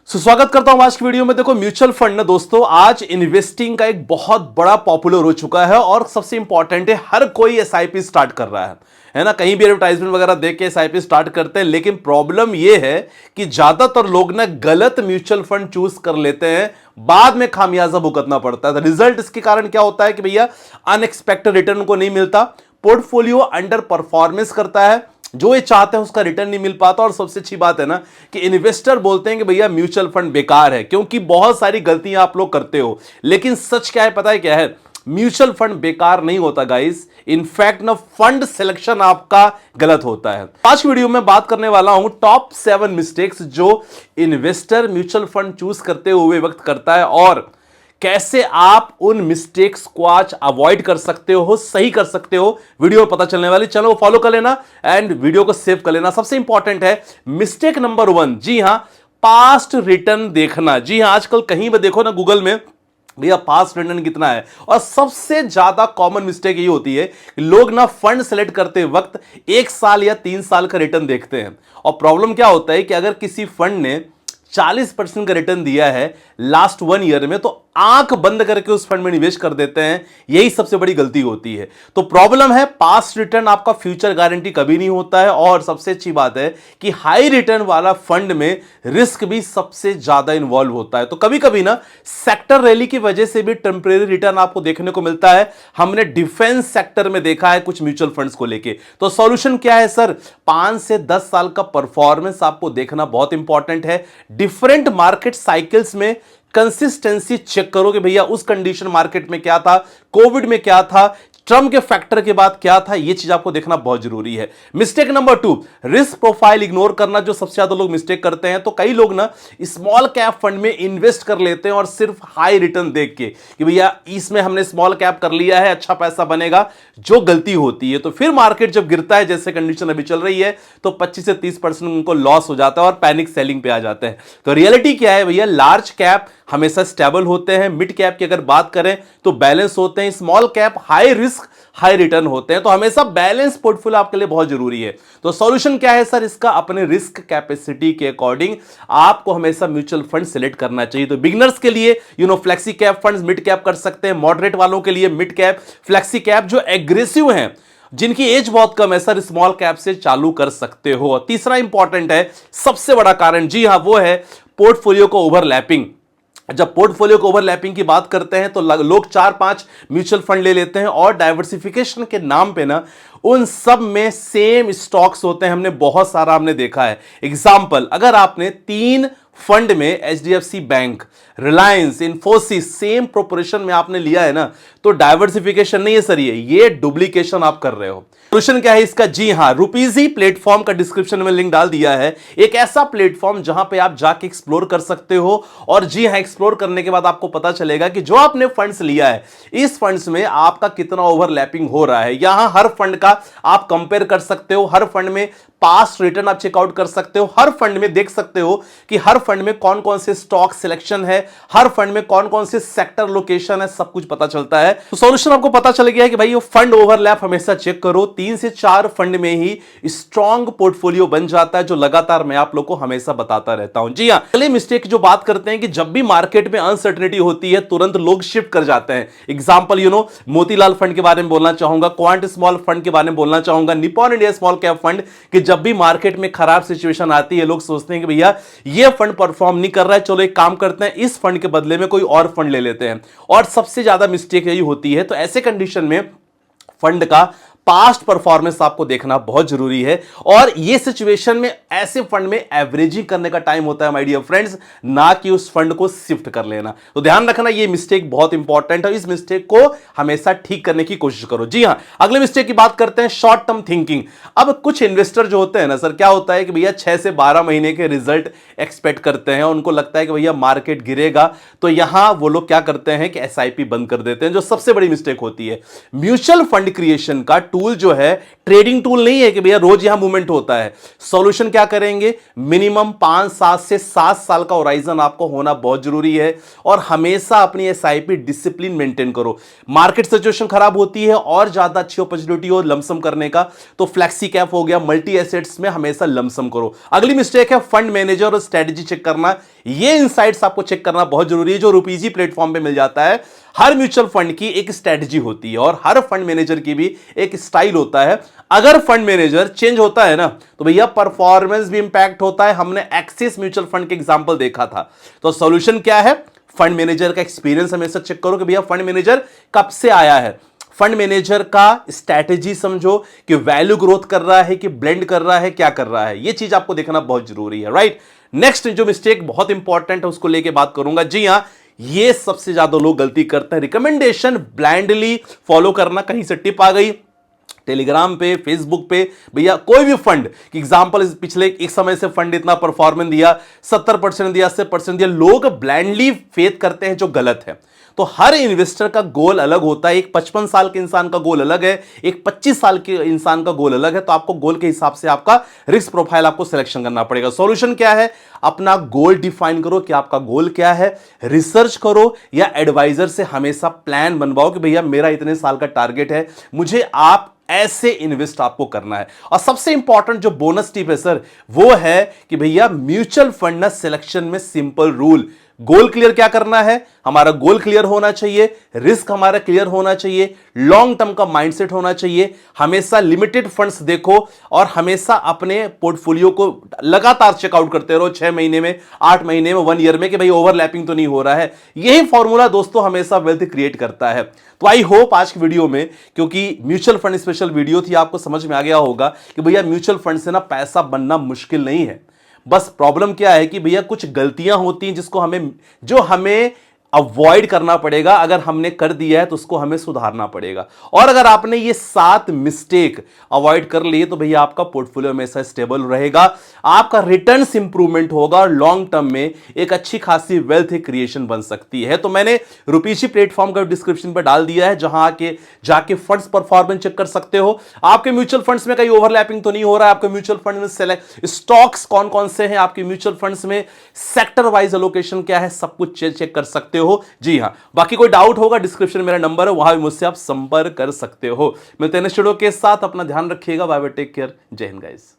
स्वागत करता हूं आज की वीडियो में। देखो, म्यूचुअल फंड ना दोस्तों आज इन्वेस्टिंग का एक बहुत बड़ा पॉपुलर हो चुका है और सबसे इंपॉर्टेंट है हर कोई एसआईपी स्टार्ट कर रहा है ना। कहीं भी एडवर्टाइजमेंट वगैरह देख के एसआईपी स्टार्ट करते हैं, लेकिन प्रॉब्लम यह है कि ज्यादातर लोग ना गलत म्यूचुअल फंड चूज कर लेते हैं, बाद में खामियाजा भुगतना पड़ता है। रिजल्ट इसके कारण क्या होता है कि भैया अनएक्सपेक्टेड रिटर्न को नहीं मिलता, पोर्टफोलियो अंडर परफॉर्मेंस करता है, जो ये चाहते हैं उसका रिटर्न नहीं मिल पाता। और सबसे अच्छी बात है ना कि इन्वेस्टर बोलते हैं कि भैया म्यूचुअल फंड बेकार है, क्योंकि बहुत सारी गलतियां आप लोग करते हो। लेकिन सच क्या है पता है क्या है? म्यूचुअल फंड बेकार नहीं होता गाइस, इनफैक्ट ना फंड सिलेक्शन आपका गलत होता है। आज की वीडियो में बात करने वाला हूं टॉप 7 मिस्टेक्स जो इन्वेस्टर म्यूचुअल फंड चूज करते हुए वक्त करता है, और कैसे आप उन मिस्टेक्स को आज अवॉइड कर सकते हो, सही कर सकते हो। वीडियो में पता चलने वाली, चैनल को फॉलो कर लेना एंड वीडियो को सेव कर लेना। सबसे इंपॉर्टेंट है मिस्टेक नंबर 1, जी हां, पास्ट रिटर्न देखना। जी हां, आजकल कहीं भी देखो ना गूगल में भैया पास्ट रिटर्न कितना है, और सबसे ज्यादा कॉमन मिस्टेक ये होती है कि लोग ना फंड सेलेक्ट करते वक्त 1 साल या 3 साल का रिटर्न देखते हैं। और प्रॉब्लम क्या होता है कि अगर किसी फंड ने 40% का रिटर्न दिया है लास्ट 1 ईयर में, तो आंख बंद करके उस फंड में निवेश कर देते हैं। यही सबसे बड़ी गलती होती है। तो प्रॉब्लम है पास्ट रिटर्न आपका फ्यूचर गारंटी कभी नहीं होता है, और सबसे अच्छी बात है कि हाई रिटर्न वाला फंड में रिस्क भी सबसे ज्यादा इन्वॉल्व होता है। तो कभी कभी ना सेक्टर रैली की वजह से भी टेम्परेरी रिटर्न आपको देखने को मिलता है। हमने डिफेंस सेक्टर में देखा है कुछ म्यूचुअल फंड्स को लेके। तो सॉल्यूशन क्या है सर? 5 से 10 साल का परफॉर्मेंस आपको देखना बहुत इंपॉर्टेंट है। डिफरेंट मार्केट साइकिल्स में कंसिस्टेंसी चेक करो कि भैया उस कंडीशन मार्केट में क्या था, कोविड में क्या था, ट्रम्प के फैक्टर के बाद क्या था, यह चीज आपको देखना बहुत जरूरी है। Mistake number 2, risk profile ignore करना, जो सबसे ज्यादा लोग मिस्टेक करते हैं। तो कई लोग ना स्मॉल कैप फंड में इन्वेस्ट कर लेते हैं और सिर्फ हाई रिटर्न देख के कि भैया इसमें हमने स्मॉल कैप कर लिया है, अच्छा पैसा बनेगा, जो गलती होती है। तो फिर मार्केट जब गिरता है, जैसे कंडीशन अभी चल रही है, तो 25 से 30% उनको लॉस हो जाता है और पैनिक सेलिंग पे आ जाते हैं। तो रियलिटी क्या है भैया? लार्ज कैप हमेशा स्टेबल होते हैं, मिड कैप की अगर बात करें तो बैलेंस होते हैं, small cap high risk high return होते हैं। तो हमेशा बैलेंस पोर्टफोलियो आपके लिए बहुत जरूरी है। तो सॉल्यूशन क्या है सर इसका? अपने रिस्क कैपेसिटी के अकॉर्डिंग आपको हमेशा म्यूचुअल फंड सिलेक्ट करना चाहिए। तो बिगिनर्स के लिए flexi cap funds mid cap कर सकते हैं, मॉडरेट वालों के लिए मिड कैप, फ्लेक्सी कैप जो एग्रेसिव हैं, जिनकी एज बहुत कम है सर, स्मॉल कैप से चालू कर सकते हो। तीसरा इंपॉर्टेंट है, सबसे बड़ा कारण, जी हां, वो है पोर्टफोलियो को ओवरलैपिंग। जब पोर्टफोलियो को ओवरलैपिंग की बात करते हैं तो लोग 4-5 म्यूचुअल फंड ले लेते हैं, और डाइवर्सिफिकेशन के नाम पे ना उन सब में सेम स्टॉक्स होते हैं। हमने बहुत सारा देखा है। एग्जांपल, अगर आपने 3 फंड में HDFC bank, Reliance, Infosys same proportion में आपने लिया है ना, तो डाइवर्सिफिकेशन नहीं है सर, ये डुप्लीकेशन आप कर रहे हो। सॉल्यूशन क्या है इसका? जी हां, रुपीजी प्लेटफॉर्म का डिस्क्रिप्शन में लिंक डाल दिया है। एक ऐसा प्लेटफॉर्म जहां पे आप जाके एक्सप्लोर कर सकते हो, और जी हां, एक्सप्लोर करने के बाद आपको पता चलेगा कि जो आपने फंड्स लिया है, इस फंड्स में आपका कितना ओवरलैपिंग हो रहा है। यहां हर फंड का आप कंपेयर कर सकते हो, हर फंड में पास्ट रिटर्न आप चेकआउट कर सकते हो, हर फंड में देख सकते हो कि हर फंड में कौन कौन से स्टॉक सिलेक्शन है, हर फंड में कौन कौन से सेक्टर लोकेशन है, सब कुछ पता चलता है। तो सॉल्यूशन आपको पता चल गया है कि भाई ये फंड ओवरलैप हमेशा चेक करो। 3 से 4 फंड में ही स्ट्रॉन्ग पोर्टफोलियो बन जाता है, जो लगातार मैं आप लोग को हमेशा बताता रहता हूं। जी हां, अगले मिस्टेक जो बात करते हैं कि जब भी मार्केट में अनसर्टेनिटी होती है तुरंत लोग शिफ्ट कर जाते हैं। एग्जांपल मोतीलाल फंड के बारे में बोलना चाहूंगा, क्वांट स्मॉल फंड के बारे में बोलना चाहूंगा, Nippon India small cap fund, कि जब भी मार्केट में खराब सिचुएशन आती है लोग सोचते हैं कि भैया ये फंड परफॉर्म नहीं कर रहा है, चलो एक काम करते हैं, इस फंड के बदले में कोई और फंड ले लेते हैं। और सबसे ज्यादा मिस्टेक यही होती है। तो ऐसे कंडीशन में फंड का पास्ट परफॉर्मेंस आपको देखना बहुत जरूरी है, और ये सिचुएशन में ऐसे फंड में एवरेजिंग करने का टाइम होता है माय डियर फ्रेंड्स, ना कि उस फंड को शिफ्ट कर लेना। तो ध्यान रखना, ये मिस्टेक बहुत इंपॉर्टेंट है, इस मिस्टेक को हमेशा ठीक करने की कोशिश करो। जी हां, अगले मिस्टेक की बात करते हैं, शॉर्ट टर्म थिंकिंग। अब कुछ इन्वेस्टर जो होते हैं ना सर, क्या होता है कि भैया 6 से 12 महीने के रिजल्ट एक्सपेक्ट करते हैं, उनको लगता है कि भैया मार्केट गिरेगा, तो यहां वो लोग क्या करते हैं कि एसआईपी बंद कर देते हैं, जो सबसे बड़ी मिस्टेक होती है। म्यूचुअल फंड क्रिएशन का टूल जो है ट्रेडिंग टूल नहीं है कि भैया रोज यहां मूवमेंट होता है। सॉल्यूशन क्या करेंगे? मिनिमम 5-7 से 7 साल का होराइजन आपको होना बहुत जरूरी है, और हमेशा अपनी एसआईपी डिसिप्लिन मेंटेन करो। मार्केट सिचुएशन खराब होती है और ज्यादा अच्छी अपॉर्चुनिटी हो लमसम करने का, तो फ्लेक्सी कैप हो गया, मल्टी एसेट्स में हमेशा लमसम करो। अगली मिस्टेक है फंड मैनेजर और स्ट्रेटजी चेक करना। ये इनसाइट्स आपको चेक करना बहुत जरूरी है, जो रुपीजी प्लेटफॉर्म पे मिल जाता है। हर म्यूचुअल फंड की एक स्ट्रेटजी होती है और हर फंड मैनेजर की भी एक स्टाइल होता है। अगर फंड मैनेजर चेंज होता है ना तो भैया परफॉर्मेंस भी इंपैक्ट होता है। हमने एक्सिस म्यूचुअल फंड के एग्जांपल देखा था। तो सॉल्यूशन क्या है? फंड मैनेजर का एक्सपीरियंस हमेशा चेक करो कि भैया फंड मैनेजर कब से आया है। फंड मैनेजर का स्ट्रैटेजी समझो कि वैल्यू ग्रोथ कर रहा है कि ब्लेंड कर रहा है, क्या कर रहा है, ये चीज आपको देखना बहुत जरूरी है, राइट। नेक्स्ट जो मिस्टेक बहुत इंपॉर्टेंट है उसको लेके बात करूंगा। जी हां, ये सबसे ज्यादा लोग गलती करते हैं, रिकमेंडेशन ब्लाइंडली फॉलो करना। कहीं से टिप आ गई टेलीग्राम पे, फेसबुक पे, भैया कोई भी फंड की एग्जांपल, पिछले एक समय से फंड इतना परफॉर्मेंस दिया, 70% दिया, 80% दिया, लोग ब्लाइंडली फेथ करते हैं, जो गलत है। तो हर इन्वेस्टर का गोल अलग होता है। एक 55 साल के इंसान का गोल अलग है, एक 25 साल के इंसान का गोल अलग है। तो आपको गोल के हिसाब से आपका रिस्क प्रोफाइल आपको सिलेक्शन करना पड़ेगा। सॉल्यूशन क्या है? अपना गोल डिफाइन करो कि आपका गोल क्या है, रिसर्च करो या एडवाइजर से हमेशा प्लान बनवाओ कि भैया मेरा इतने साल का टारगेट है, मुझे आप ऐसे इन्वेस्ट आपको करना है। और सबसे इंपॉर्टेंट जो बोनस टिप है सर, वो है कि भैया म्यूचुअल फंड ना सिलेक्शन में सिंपल रूल, गोल क्लियर क्या करना है, हमारा गोल क्लियर होना चाहिए, रिस्क हमारा क्लियर होना चाहिए, लॉन्ग टर्म का माइंडसेट होना चाहिए, हमेशा लिमिटेड फंड्स देखो और हमेशा अपने पोर्टफोलियो को लगातार चेकआउट करते रहो 6 महीने में, 8 महीने में, 1 ईयर में कि भाई ओवरलैपिंग तो नहीं हो रहा है। यही फॉर्मूला दोस्तों हमेशा वेल्थ क्रिएट करता है। तो आई होप आज की वीडियो में, क्योंकि म्यूचुअल फंड स्पेशल वीडियो थी, आपको समझ में आ गया होगा कि भैया म्यूचुअल फंड से ना पैसा बनना मुश्किल नहीं है। बस प्रॉब्लम क्या है कि भैया कुछ गलतियां होती हैं जिसको हमें अवॉइड करना पड़ेगा। अगर हमने कर दिया है तो उसको हमें सुधारना पड़ेगा। और अगर आपने ये 7 मिस्टेक अवॉइड कर लिए तो भैया आपका पोर्टफोलियो हमेशा स्टेबल रहेगा, आपका रिटर्न्स इंप्रूवमेंट होगा और लॉन्ग टर्म में एक अच्छी खासी वेल्थ क्रिएशन बन सकती है। तो मैंने रुपीजी प्लेटफॉर्म का डिस्क्रिप्शन पर डाल दिया है, जहां के जाके फंड्स परफॉर्मेंस चेक कर सकते हो। आपके म्यूचुअल फंड्स में कहीं ओवरलैपिंग तो नहीं हो रहा है, आपके म्यूचुअल फंड में सेलेक्ट स्टॉक्स कौन कौन से हैं, आपके म्यूचुअल फंड्स में सेक्टर वाइज एलोकेशन क्या है, सब कुछ चेक कर सकते हो। जी हां, बाकी कोई डाउट होगा डिस्क्रिप्शन में मेरा नंबर है, वहां भी मुझसे आप संपर्क कर सकते हो। मिलते हैं नेक्स्ट वीडियो के साथ, अपना ध्यान रखिएगा, बाय बाय, टेक केयर, जय हिंद गाइस।